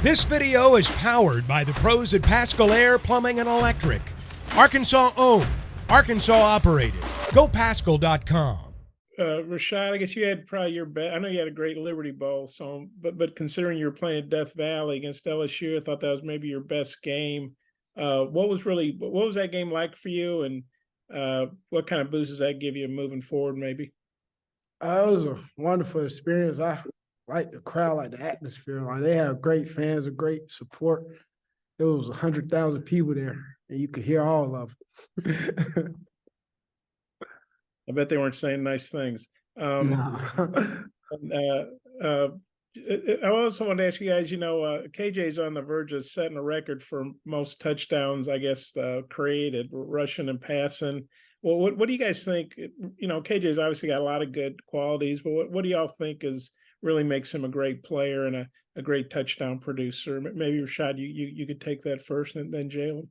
This video is powered by the pros at Pascal Air Plumbing and Electric. Arkansas owned, Arkansas operated. GoPascal.com. Rashod, I guess you had probably your best. I know you had a great Liberty Bowl, so but considering you were playing Death Valley against LSU, I thought that was maybe your best game. What was that game like for you, and what kind of boost does that give you moving forward? Maybe. It was a wonderful experience. I like the crowd, like the atmosphere. Like they have great fans, a great support. There was 100,000 people there, and you could hear all of them. I bet they weren't saying nice things. I also wanted to ask you guys, KJ's on the verge of setting a record for most touchdowns, I guess, created, rushing and passing. Well, what do you guys think? KJ's obviously got a lot of good qualities, but what do y'all think really makes him a great player and a great touchdown producer? Maybe, Rashod, you could take that first, and then Jaylon.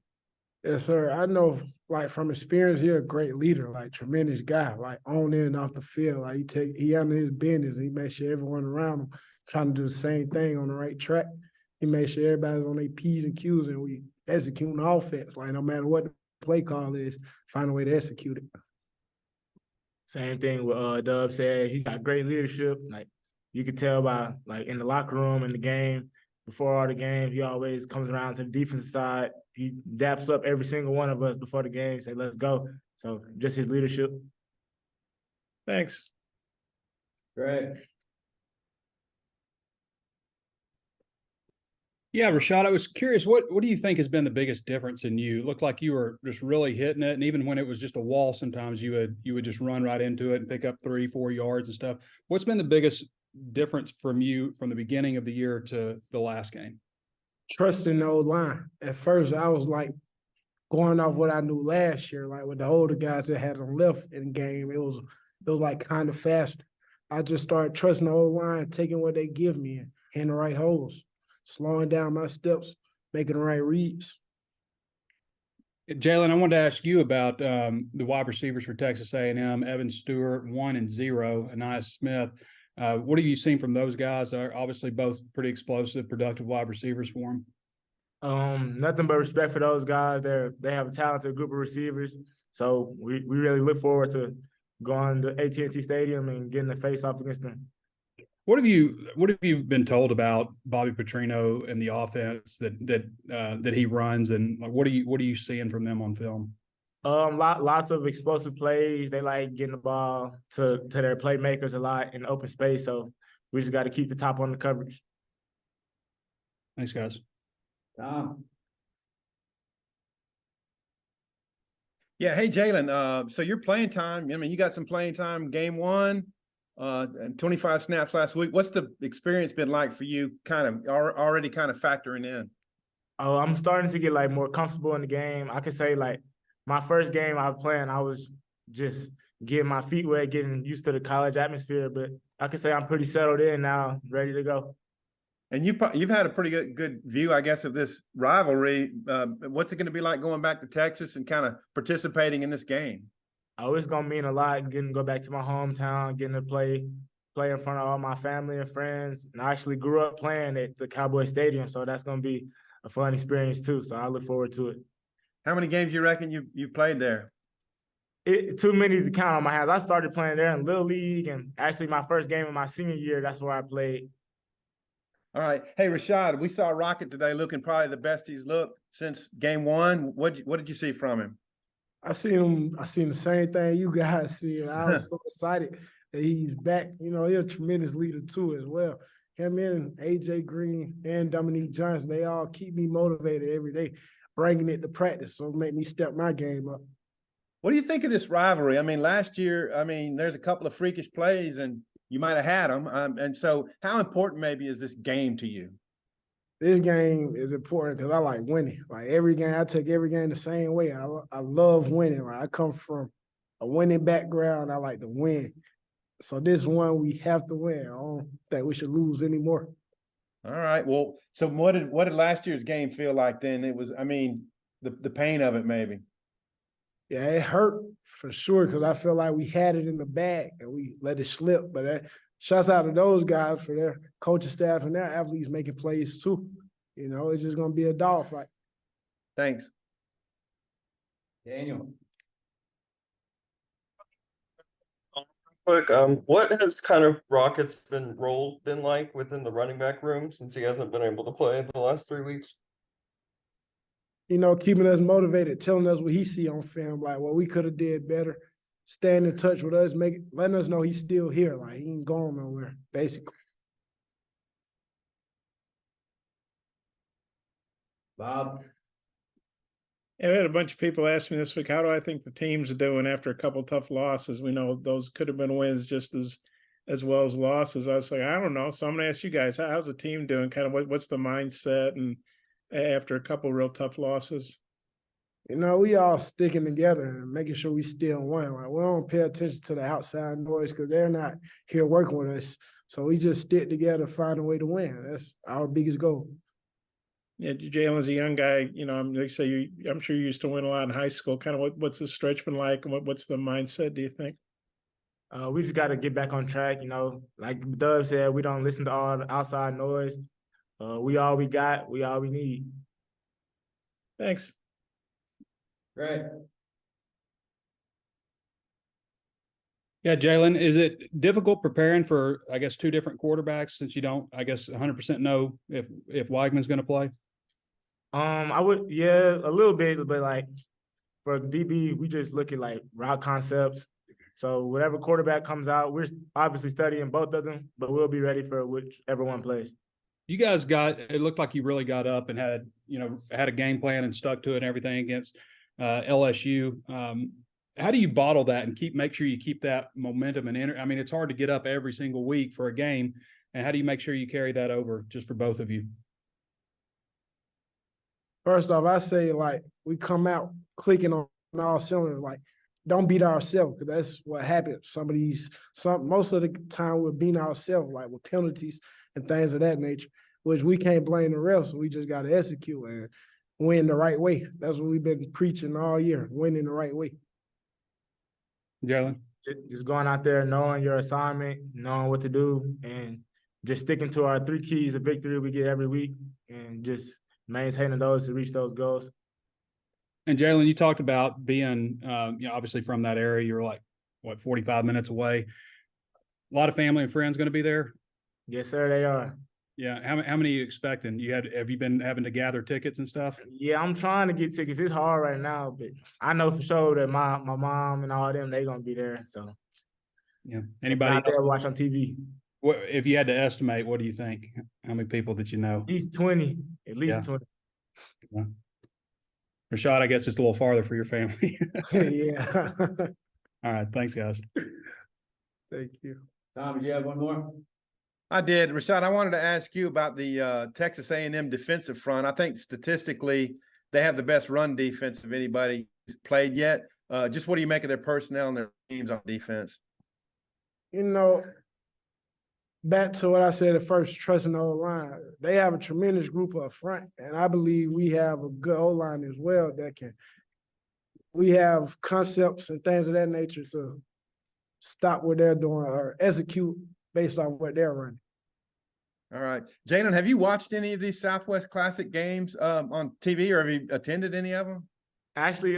Yes, sir. I know, like, from experience, he's a great leader, like, tremendous guy, like, on in and off the field. Like, he under his business. He makes sure everyone around him trying to do the same thing on the right track. He makes sure everybody's on their P's and Q's, and we execute the offense. Like, no matter what the play call is, find a way to execute it. Same thing with Dub said. He got great leadership. Like, you could tell by, like, in the locker room, in the game, before all the game, he always comes around to the defensive side. He daps up every single one of us before the game, say, let's go. So just his leadership. Thanks. Great. Yeah, Rashod, I was curious, what do you think has been the biggest difference in you? It looked like you were just really hitting it, and even when it was just a wall, sometimes you would just run right into it and pick up 3-4 yards and stuff. What's been the biggest difference from you from the beginning of the year to the last game? Trusting the old line. At first, I was like going off what I knew last year, like with the older guys that had them left in the game. It was like kind of faster. I just started trusting the old line, taking what they give me and hitting the right holes, slowing down my steps, making the right reads. Jaylon, I wanted to ask you about the wide receivers for Texas A&M, Evan Stewart, 1 and 0, Anais Smith. What have you seen from those guys? They're obviously both pretty explosive, productive wide receivers for them. Nothing but respect for those guys. They have a talented group of receivers. So we really look forward to going to AT&T Stadium and getting the face off against them. What have you been told about Bobby Petrino and the offense that he runs, and what are you seeing from them on film? Lots of explosive plays. They like getting the ball to their playmakers a lot in open space. So we just got to keep the top on the coverage. Thanks, guys. Yeah. Hey, Jaylon. So your playing time, I mean, you got some playing time game one, and 25 snaps last week. What's the experience been like for you kind of already kind of factoring in? Oh, I'm starting to get like more comfortable in the game. I could say like my first game I was playing, I was just getting my feet wet, getting used to the college atmosphere. But I can say I'm pretty settled in now, ready to go. And you've had a pretty good view, I guess, of this rivalry. What's it going to be like going back to Texas and kind of participating in this game? Oh, it's going to mean a lot getting to go back to my hometown, getting to play in front of all my family and friends. And I actually grew up playing at the Cowboy Stadium, so that's going to be a fun experience too. So I look forward to it. How many games you reckon you played there? Too many to count on my hands. I started playing there in Little League, and actually my first game in my senior year, that's where I played. All right. Hey, Rashod, we saw Rocket today looking probably the best he's looked since game one. What did you see from him? I seen the same thing you guys see. I was so excited that he's back. He's a tremendous leader too as well. Him and AJ Green and Dominique Johnson, they all keep me motivated every day, bringing it to practice, so make me step my game up. What do you think of this rivalry? I mean, last year, there's a couple of freakish plays, and you might have had them. And so how important maybe is this game to you? This game is important because I like winning. Like every game, I take every game the same way. I love winning. Like I come from a winning background. I like to win. So this one, we have to win. I don't think we should lose anymore. All right. Well, so what did last year's game feel like then? It was, the pain of it maybe. Yeah, it hurt for sure because I feel like we had it in the bag and we let it slip. But shouts out to those guys for their coaching staff and their athletes making plays too. You know, it's just gonna be a dogfight. Thanks. Daniel. Quick, what has kind of Rockets' role been like within the running back room since he hasn't been able to play the last 3 weeks? You know, keeping us motivated, telling us what he see on film, like what we could have did better, staying in touch with us, letting us know he's still here, like he ain't going nowhere, basically. Bob. Yeah, we had a bunch of people ask me this week, how do I think the teams are doing after a couple tough losses? We know those could have been wins just as well as losses. I was like, I don't know. So I'm going to ask you guys, how's the team doing? Kind of what's the mindset and after a couple real tough losses? You know, we all sticking together and making sure we still win. Like we don't pay attention to the outside noise because they're not here working with us. So we just stick together, find a way to win. That's our biggest goal. Yeah, Jaylon's a young guy. You know, they say I'm sure you used to win a lot in high school. Kind of what's the stretch been like, and what's the mindset? Do you think? We just got to get back on track. You know, like Dub said, we don't listen to all the outside noise. We all we got. We all we need. Thanks. Right. Yeah, Jaylon, is it difficult preparing for, I guess, two different quarterbacks since you don't, I guess, 100% know if Weigman's going to play? I would, yeah, a little bit, but like for DB, we just look at like route concepts. So whatever quarterback comes out, we're obviously studying both of them, but we'll be ready for whichever one plays. You guys it looked like you really got up and had a game plan and stuck to it and everything against LSU. How do you bottle that and make sure you keep that momentum and I mean, it's hard to get up every single week for a game. And how do you make sure you carry that over just for both of you? First off, I say like we come out clicking on all cylinders, like don't beat ourselves because that's what happens. Most of the time we're beating ourselves like with penalties and things of that nature, which we can't blame the refs. We just got to execute and win the right way. That's what we've been preaching all year, winning the right way. Jaylon? Just going out there, knowing your assignment, knowing what to do, and just sticking to our 3 keys of victory we get every week and just maintaining those to reach those goals. And Jaylon, you talked about being, obviously from that area, you're like, 45 minutes away. A lot of family and friends going to be there? Yes, sir, they are. Yeah. How many are you expecting? Have you been having to gather tickets and stuff? Yeah, I'm trying to get tickets. It's hard right now, but I know for sure that my mom and all them, they going to be there. So, yeah. Anybody out there watch on TV? If you had to estimate, what do you think? How many people that you know? At least 20. At least 20. Yeah. Rashod, I guess it's a little farther for your family. Yeah. All right. Thanks, guys. Thank you. Tom, did you have one more? I did. Rashod, I wanted to ask you about the Texas A&M defensive front. I think statistically they have the best run defense of anybody who's played yet. Just what do you make of their personnel and their teams on defense? You know, back to what I said at first, trusting the O-line. They have a tremendous group up front, and I believe we have a good O-line as well we have concepts and things of that nature to stop what they're doing or execute based on what they're running. All right. Jaylon, have you watched any of these Southwest Classic games on TV, or have you attended any of them? Actually,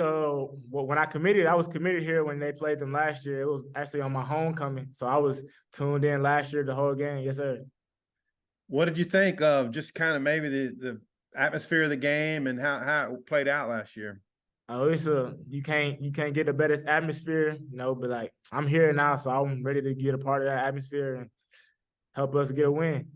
when I committed, I was committed here when they played them last year. It was actually on my homecoming. So I was tuned in last year, the whole game. Yes, sir. What did you think of just kind of maybe the atmosphere of the game and how it played out last year? Oh, you can't get a better atmosphere, but like I'm here now, so I'm ready to get a part of that atmosphere and help us get a win.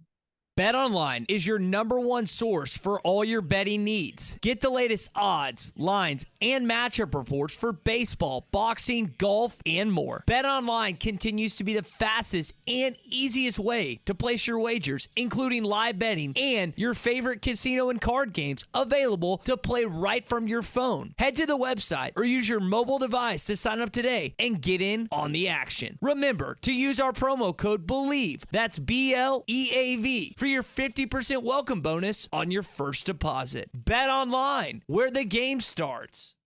BetOnline is your #1 source for all your betting needs. Get the latest odds, lines, and matchup reports for baseball, boxing, golf, and more. BetOnline continues to be the fastest and easiest way to place your wagers, including live betting and your favorite casino and card games available to play right from your phone. Head to the website or use your mobile device to sign up today and get in on the action. Remember to use our promo code BELIEVE, that's BLEAV, for your 50% welcome bonus on your first deposit. Bet online, where the game starts.